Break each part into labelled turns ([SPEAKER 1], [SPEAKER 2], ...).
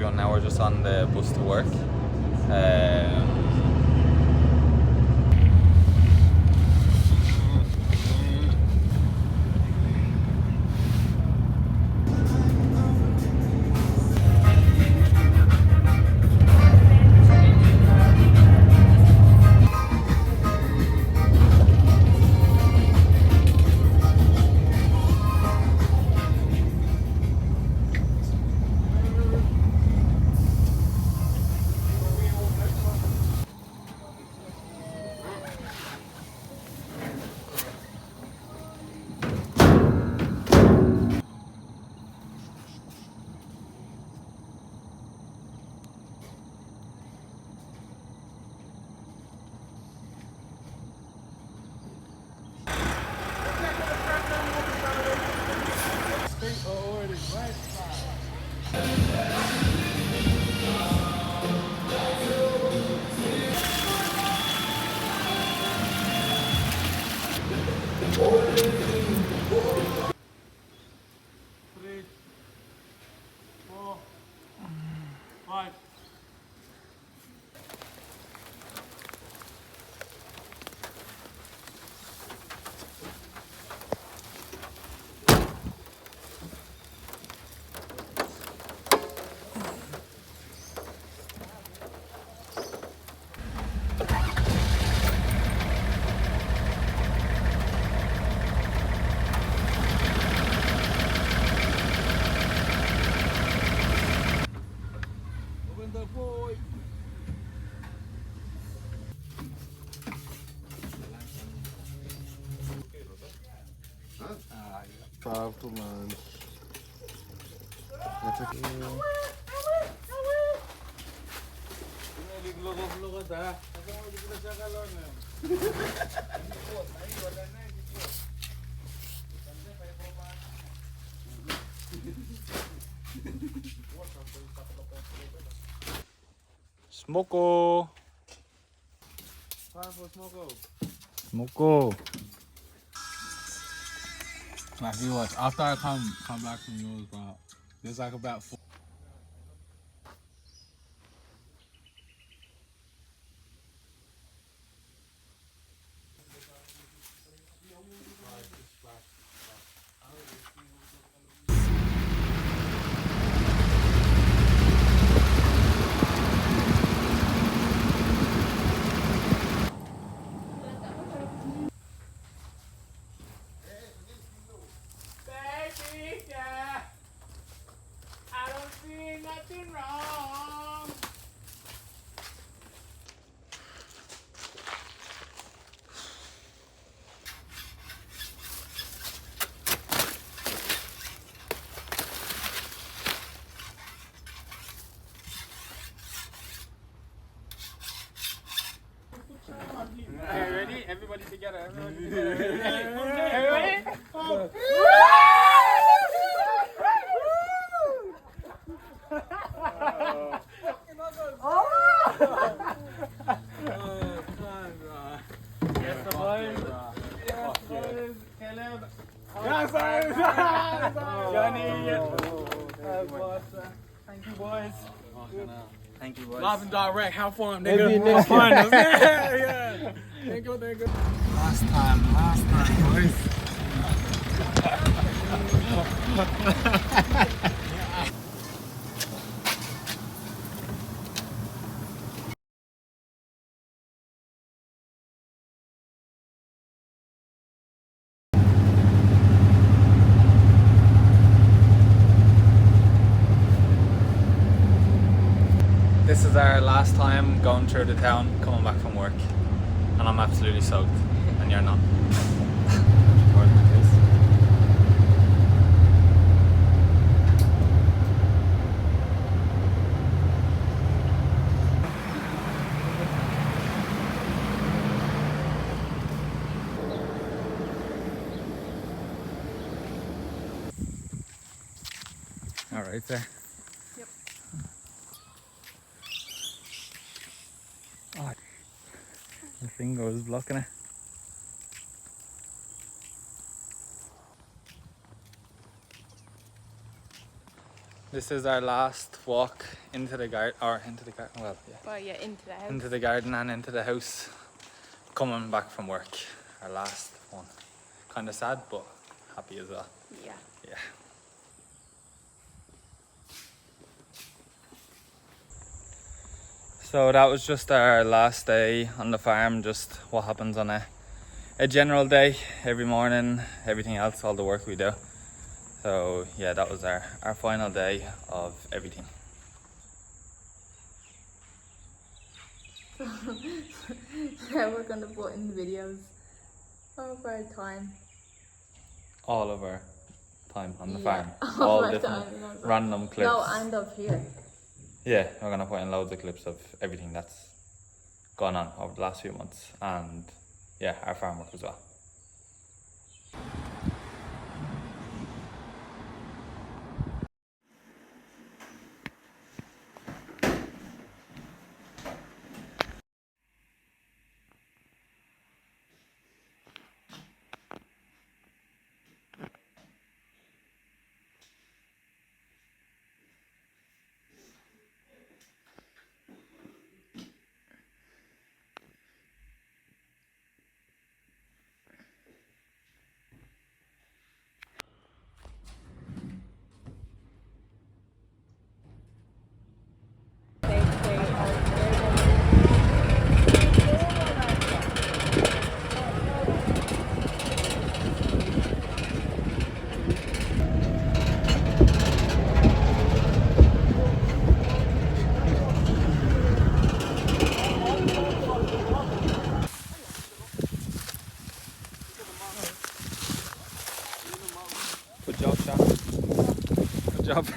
[SPEAKER 1] everyone now. We're just on the bus to work.
[SPEAKER 2] Powerful man.
[SPEAKER 1] Smoko. Smoko.
[SPEAKER 3] Like viewers, after I come back from yours, bro, there's like about 4.
[SPEAKER 1] Ready? Everybody together. Everybody together. Everybody? Thank you, boys. Thank you, boys.
[SPEAKER 3] Live and direct, have fun, nigga. Find us. Yeah. Thank you.
[SPEAKER 1] Last time, boys. This is our last time going through the town, coming back from work, and I'm absolutely soaked, and you're not. All right, there.
[SPEAKER 4] Yep.
[SPEAKER 1] Oh, the finger was blocking it. This is our last walk into the garden, well, yeah,
[SPEAKER 4] Well, yeah, into the house.
[SPEAKER 1] into the garden and into the house. Coming back from work, our last one. Kind of sad, but happy as well.
[SPEAKER 4] Yeah.
[SPEAKER 1] Yeah. So that was just our last day on the farm, just what happens on a general day, every morning, everything else, all the work we do. So yeah, that was our final day of everything.
[SPEAKER 4] Yeah, we're gonna put in videos of our time.
[SPEAKER 1] All of our time on the
[SPEAKER 4] Yeah,
[SPEAKER 1] farm.
[SPEAKER 4] all
[SPEAKER 1] All
[SPEAKER 4] our
[SPEAKER 1] different
[SPEAKER 4] time on the farm.
[SPEAKER 1] random clips.
[SPEAKER 4] No, and of here.
[SPEAKER 1] Yeah, we're gonna put in loads of clips of everything that's gone on over the last few months, and yeah, our farm work as well. Good job, Sean. Good job.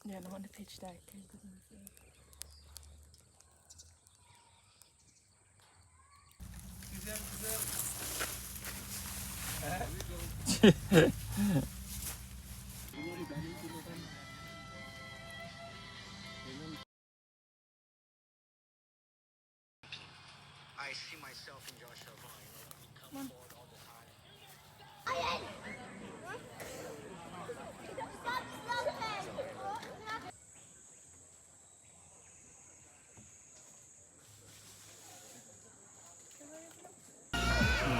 [SPEAKER 4] Yeah, I don't want to pitch dark.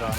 [SPEAKER 1] well.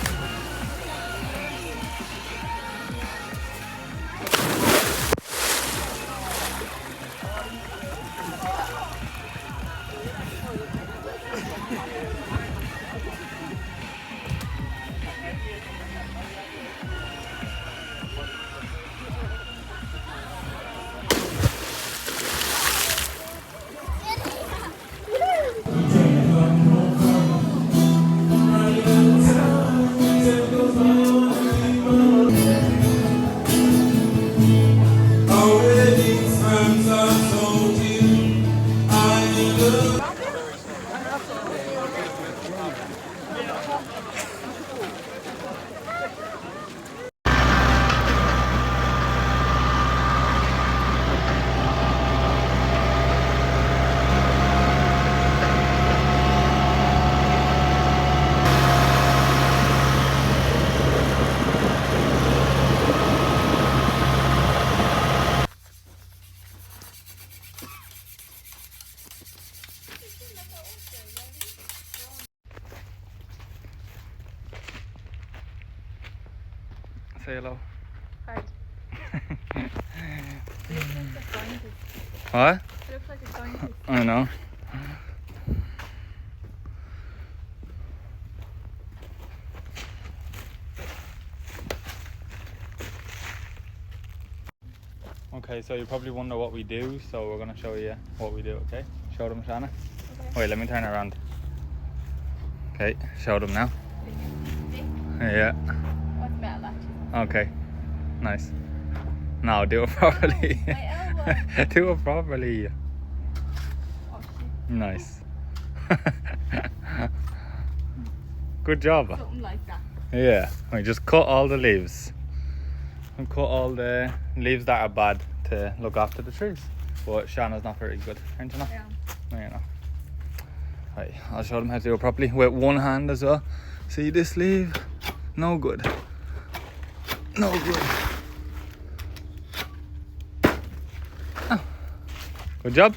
[SPEAKER 1] Say hello.
[SPEAKER 4] Hi. It looks like a scientist.
[SPEAKER 1] What?
[SPEAKER 4] It looks like a scientist.
[SPEAKER 1] I know. Okay, so you probably wonder what we do, so we're gonna show you what we do, okay? Show them, Shanna.
[SPEAKER 4] Okay.
[SPEAKER 1] Wait, let me turn it around. Okay, show them now. Yeah.
[SPEAKER 4] What's better, that?
[SPEAKER 1] Okay. Nice. Now do it properly.
[SPEAKER 4] My elbow.
[SPEAKER 1] Do it properly.
[SPEAKER 4] Oh shit.
[SPEAKER 1] Nice. Good job.
[SPEAKER 4] Something like that.
[SPEAKER 1] Yeah. We just cut all the leaves. And cut all the leaves that are bad to look after the trees. But Shanna's not very good, aren't you? Not?
[SPEAKER 4] Yeah.
[SPEAKER 1] No, you're not. Right, I'll show them how to do it properly with one hand as well. See this leaf? No good. No good. Oh. Good job.